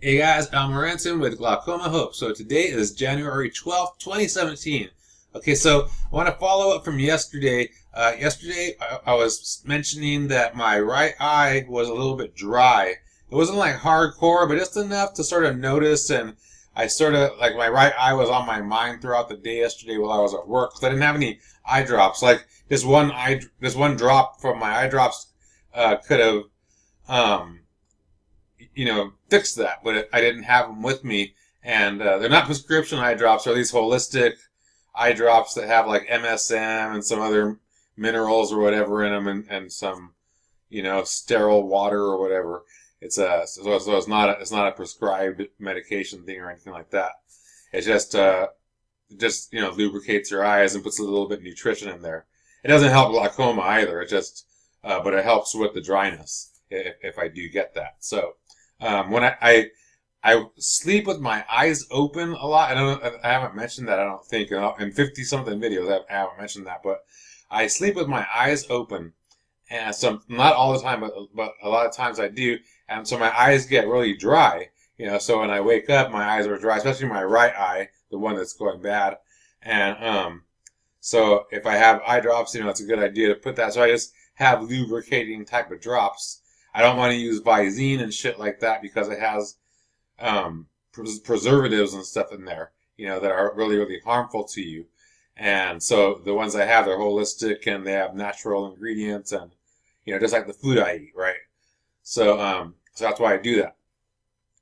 Hey guys, I'm Morentin with Glaucoma Hope. So today is January 12th, 2017. Okay, so I want to follow up from yesterday. Yesterday I was mentioning that my right eye was a little bit dry. It wasn't like hardcore, but just enough to sort of notice. And I sort of, like, my right eye was on my mind throughout the day yesterday while I was at work because I didn't have any eye drops. Like this one drop from my eye drops could have, um, fix that, but I didn't have them with me. And they're not prescription eye drops. They're these holistic eye drops that have like MSM and some other minerals or whatever in them, and some, sterile water or whatever. So it's not a prescribed medication thing or anything like that. It's just lubricates your eyes and puts a little bit of nutrition in there. It doesn't help glaucoma either. But it helps with the dryness if I do get that. So when I sleep with my eyes open a lot. I haven't mentioned that, I don't think, in 50 something videos. I haven't mentioned that, but I sleep with my eyes open, and so not all the time, but a lot of times I do, and so my eyes get really dry. So when I wake up, my eyes are dry, especially my right eye, the one that's going bad, and so if I have eye drops, it's a good idea to put that. So I just have lubricating type of drops. I don't want to use Visine and shit like that because it has preservatives and stuff in there, that are really, really harmful to you. And so the ones I have, they're holistic and they have natural ingredients and, just like the food I eat, right? So that's why I do that.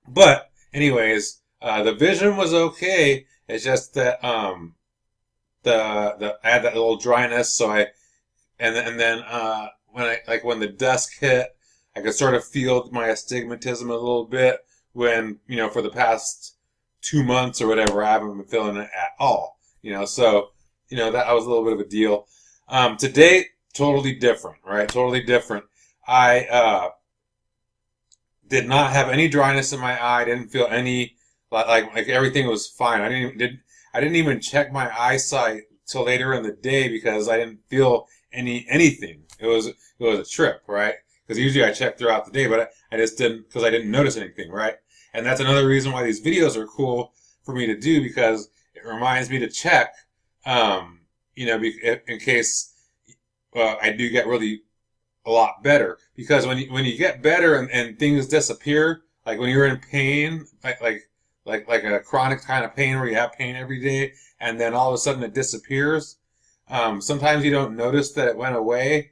But anyways, the vision was okay. It's just that I had that little dryness, so and then when the dusk hit, I could sort of feel my astigmatism a little bit when, for the past 2 months or whatever, I haven't been feeling it at all. So, that was a little bit of a deal. Today, totally different, right? Totally different. I did not have any dryness in my eye. I didn't feel any, like everything was fine. I didn't even check my eyesight till later in the day because I didn't feel anything. It was a trip, right? Because usually I check throughout the day, but I just didn't, because I didn't notice anything, right? And that's another reason why these videos are cool for me to do, because it reminds me to check, in case I do get really a lot better. Because when you get better and things disappear, like when you're in pain, like a chronic kind of pain where you have pain every day, and then all of a sudden it disappears. Sometimes you don't notice that it went away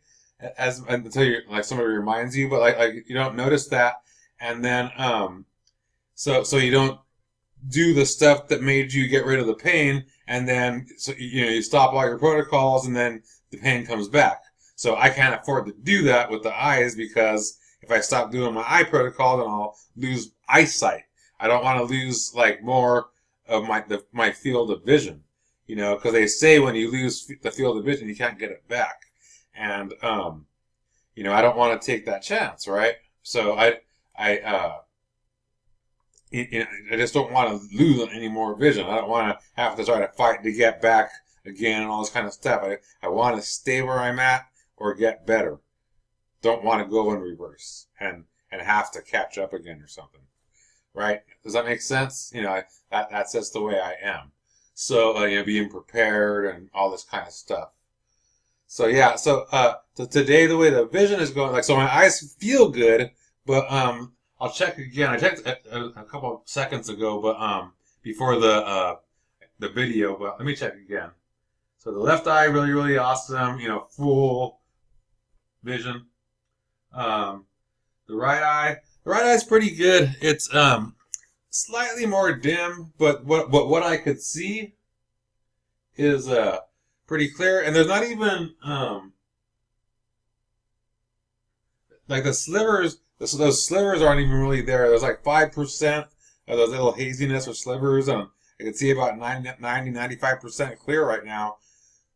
until somebody reminds you, but like you don't notice that, and then so you don't do the stuff that made you get rid of the pain, and then so you stop all your protocols, and then the pain comes back. So I can't afford to do that with the eyes, because if I stop doing my eye protocol, then I'll lose eyesight. I don't want to lose more of my field of vision, because they say when you lose the field of vision, you can't get it back. And, I don't want to take that chance, right? So I just don't want to lose any more vision. I don't want to have to try to fight to get back again and all this kind of stuff. I want to stay where I'm at or get better. Don't want to go in reverse and have to catch up again or something, right? Does that make sense? That's just the way I am. So, being prepared and all this kind of stuff. So yeah, so today the way the vision is going, so my eyes feel good, but I'll check again. I checked a couple of seconds ago, but before the video, but let me check again. So the left eye, really, really awesome, full vision. The right eye is pretty good. It's slightly more dim, but what I could see is pretty clear, and there's not even like the slivers. Those slivers aren't even really there. There's like 5% of those little haziness or slivers, and I can see about 95% clear right now,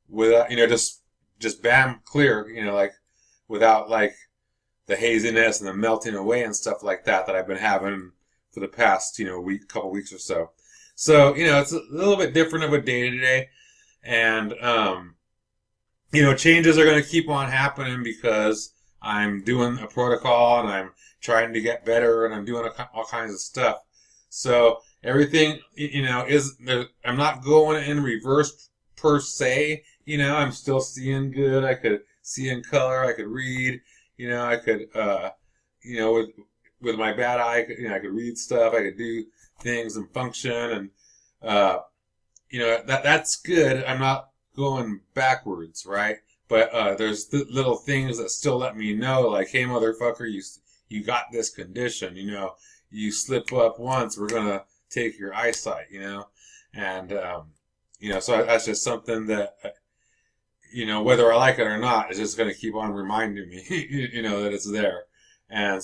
without just bam clear. Without the haziness and the melting away and stuff like that I've been having for the past couple weeks or so. So it's a little bit different of a day to day. And, changes are going to keep on happening because I'm doing a protocol and I'm trying to get better and I'm doing all kinds of stuff. So everything, I'm not going in reverse per se. I'm still seeing good. I could see in color. I could read. I could, with my bad eye, I could read stuff. I could do things and function, and that's good. I'm not going backwards, right? But there's little things that still let me know, like, hey, motherfucker, you got this condition. You slip up once, we're gonna take your eyesight. And so that's just something that whether I like it or not, it's just gonna keep on reminding me, that it's there, and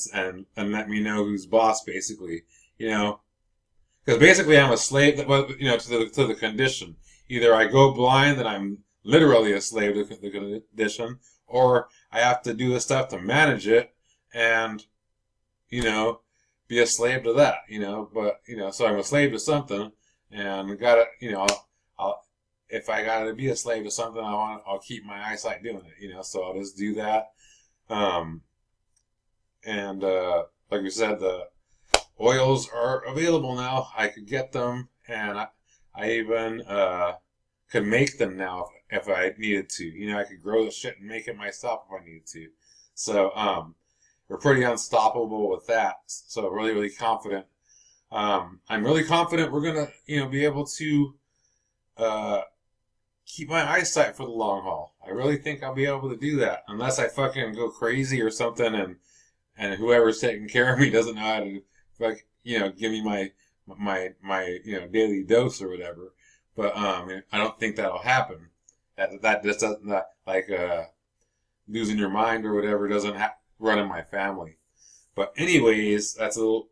let me know who's boss, basically. Because basically I'm a slave, to the condition. Either I go blind, and I'm literally a slave to the condition, or I have to do the stuff to manage it, and be a slave to that. But so I'm a slave to something, and gotta, if I gotta be a slave to something, I'll keep my eyesight doing it. So I'll just do that. And like we said, the oils are available now. I could get them, and I even could make them now if I needed to. I could grow the shit and make it myself if I needed to. So we're pretty unstoppable with that. So really, really confident. I'm really confident we're gonna, be able to keep my eyesight for the long haul. I really think I'll be able to do that, unless I fucking go crazy or something, and whoever's taking care of me doesn't know how to, give me my daily dose or whatever. But I don't think that'll happen. That just doesn't, like losing your mind or whatever doesn't run in my family. But anyways, that's a little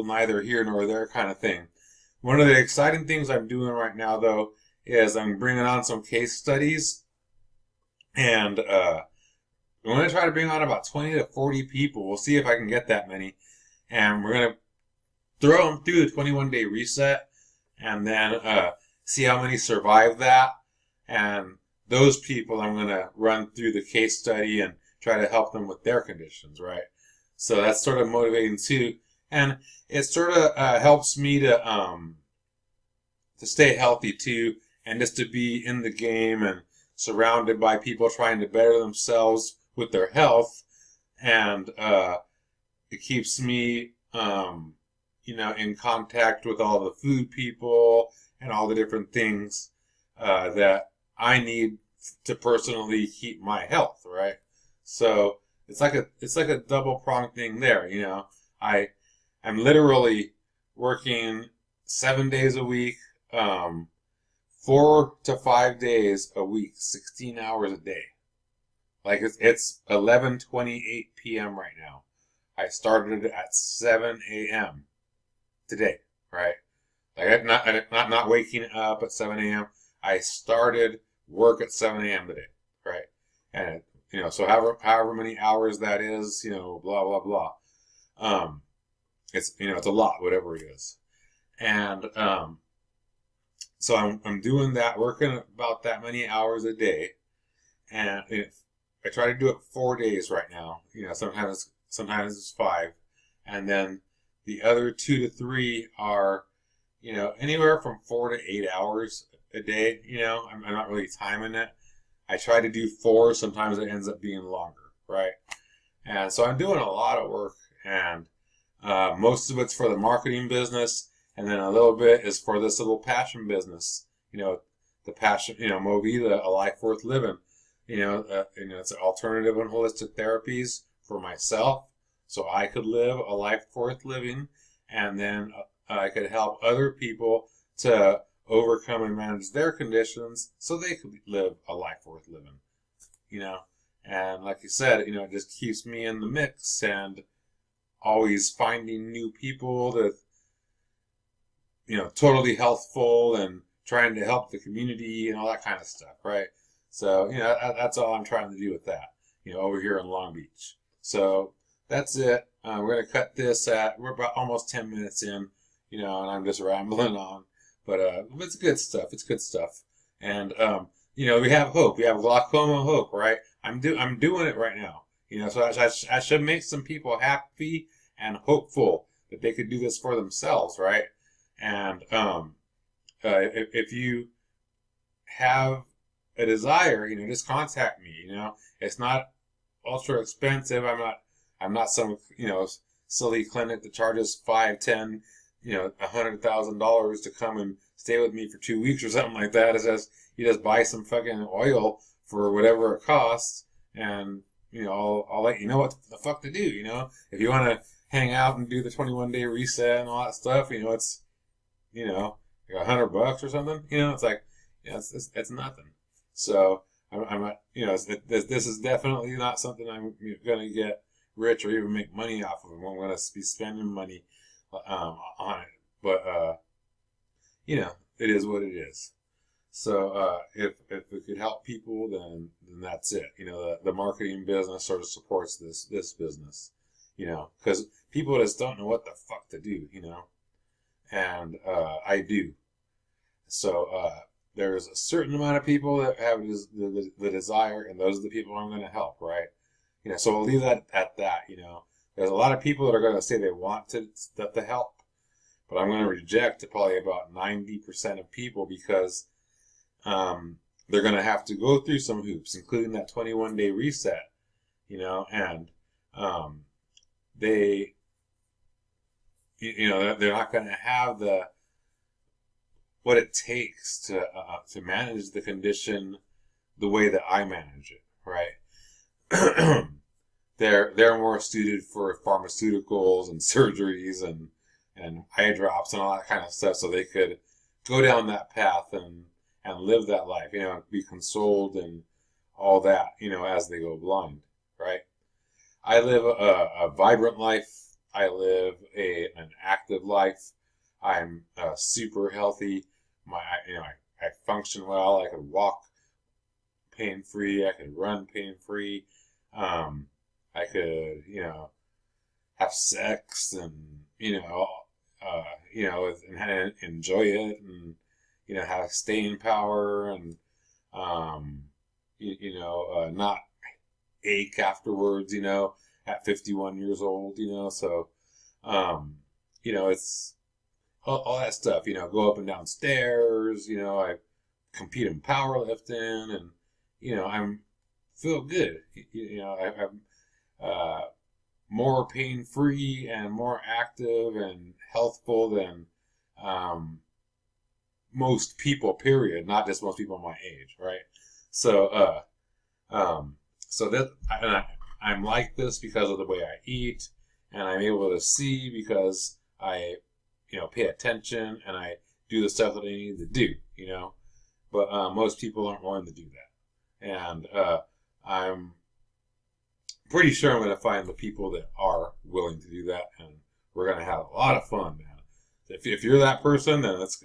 neither here nor there kind of thing. One of the exciting things I'm doing right now, though, is I'm bringing on some case studies, and I'm going to try to bring on about 20 to 40 people. We'll see if I can get that many, and we're going to throw them through the 21-day reset, and then see how many survive that. And those people, I'm going to run through the case study and try to help them with their conditions, right? So that's sort of motivating too, and it sort of helps me to stay healthy too, and just to be in the game and surrounded by people trying to better themselves with their health, and it keeps me in contact with all the food people and all the different things that I need to personally keep my health, right? So it's like a double pronged thing there. I'm literally working 7 days a week, 4 to 5 days a week, 16 hours a day. Like it's 11:28 p.m. right now. I started at 7 a.m. today, right? Like I'm not waking up at 7 a.m. I started work at 7 a.m. today, right? And so however many hours that is, blah blah blah. It's it's a lot, whatever it is, and so I'm doing that, working about that many hours a day, and I try to do it 4 days right now. Sometimes it's 5, and then the other 2 to 3 are anywhere from 4 to 8 hours a day. I'm not really timing it. I try to do 4. Sometimes it ends up being longer, right? And so I'm doing a lot of work, and most of it's for the marketing business, and then a little bit is for this little passion business. The passion, MOVIDA, a life worth living. It's an alternative and holistic therapies for myself, so I could live a life worth living, and then I could help other people to overcome and manage their conditions so they could live a life worth living. And like you said, it just keeps me in the mix, and always finding new people that totally healthful and trying to help the community and all that kind of stuff, right? So that's all I'm trying to do with that, over here in Long Beach. So that's it. We're gonna cut this we're about almost 10 minutes in, and I'm just rambling on, but it's good stuff. It's good stuff, and we have hope. We have glaucoma hope, right? I'm doing it right now, so I should make some people happy and hopeful that they could do this for themselves, right? And if you have a desire, just contact me. It's not ultra expensive. I'm not some silly clinic that charges $5, $10, $100,000 to come and stay with me for 2 weeks or something like that. It's just you just buy some fucking oil for whatever it costs, and I'll let you know what the fuck to do. If you want to hang out and do the 21-day reset and all that stuff, it's like $100 or something. It's like it's nothing. So I'm not, this is definitely not something I'm going to get rich or even make money off of. I'm going to be spending money on it, but it is what it is. So if it could help people, then that's it. The marketing business sort of supports this business, because people just don't know what the fuck to do, and I do. So there's a certain amount of people that have the desire, and those are the people I'm going to help, right? So we'll leave that at that. There's a lot of people that are going to say they want to help, but I'm going to reject probably about 90% of people because they're going to have to go through some hoops, including that 21-day reset, and they're not going to have what it takes to manage the condition the way that I manage it, right? They're more suited for pharmaceuticals and surgeries and eye drops and all that kind of stuff, so they could go down that path and live that life, be consoled and all that, as they go blind, right? I live a vibrant life. I live an active life. I'm super healthy. I function well. I could walk pain-free. I could run pain-free. I could, have sex and, and enjoy it and, have staying power and, not ache afterwards, at 51 years old, so, it's all that stuff, go up and down stairs, I compete in powerlifting and, I'm feel good, I'm more pain-free and more active and healthful than, most people, period, not just most people my age, right? So, so that I'm like this because of the way I eat, and I'm able to see because I, pay attention and I do the stuff that I need to do, But most people aren't willing to do that, and I'm pretty sure I'm going to find the people that are willing to do that, and we're going to have a lot of fun, man. If you're that person, then let's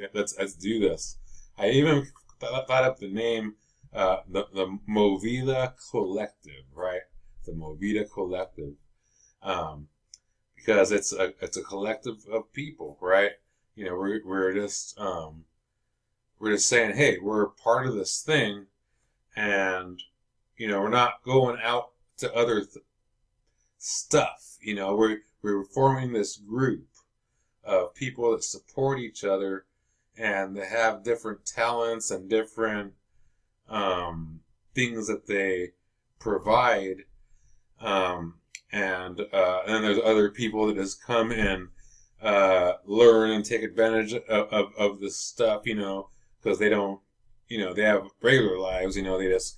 do this. I even thought up the name, the MOVIDA Collective, right? The MOVIDA Collective, because it's a collective of people, right? We're just saying, hey, we're part of this thing, and we're not going out to other stuff. We're forming this group of people that support each other, and they have different talents and different things that they provide, and then there's other people that just come and learn and take advantage of this stuff, because they don't, they have regular lives, they just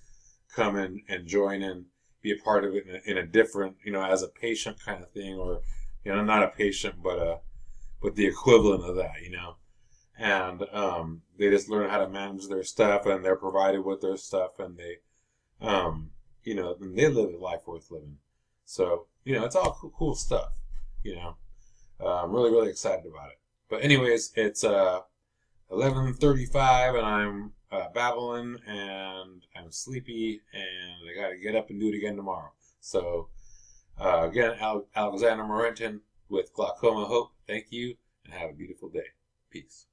come and join and be a part of it in a different, as a patient kind of thing, or, not a patient, but the equivalent of that, and they just learn how to manage their stuff, and they're provided with their stuff, and they, and they live a life worth living. So, it's all cool stuff, I'm really, really excited about it. But anyways, it's 11:35, and I'm babbling, and I'm sleepy, and I got to get up and do it again tomorrow. So, again, Alexander Morentin with Glaucoma Hope. Thank you, and have a beautiful day. Peace.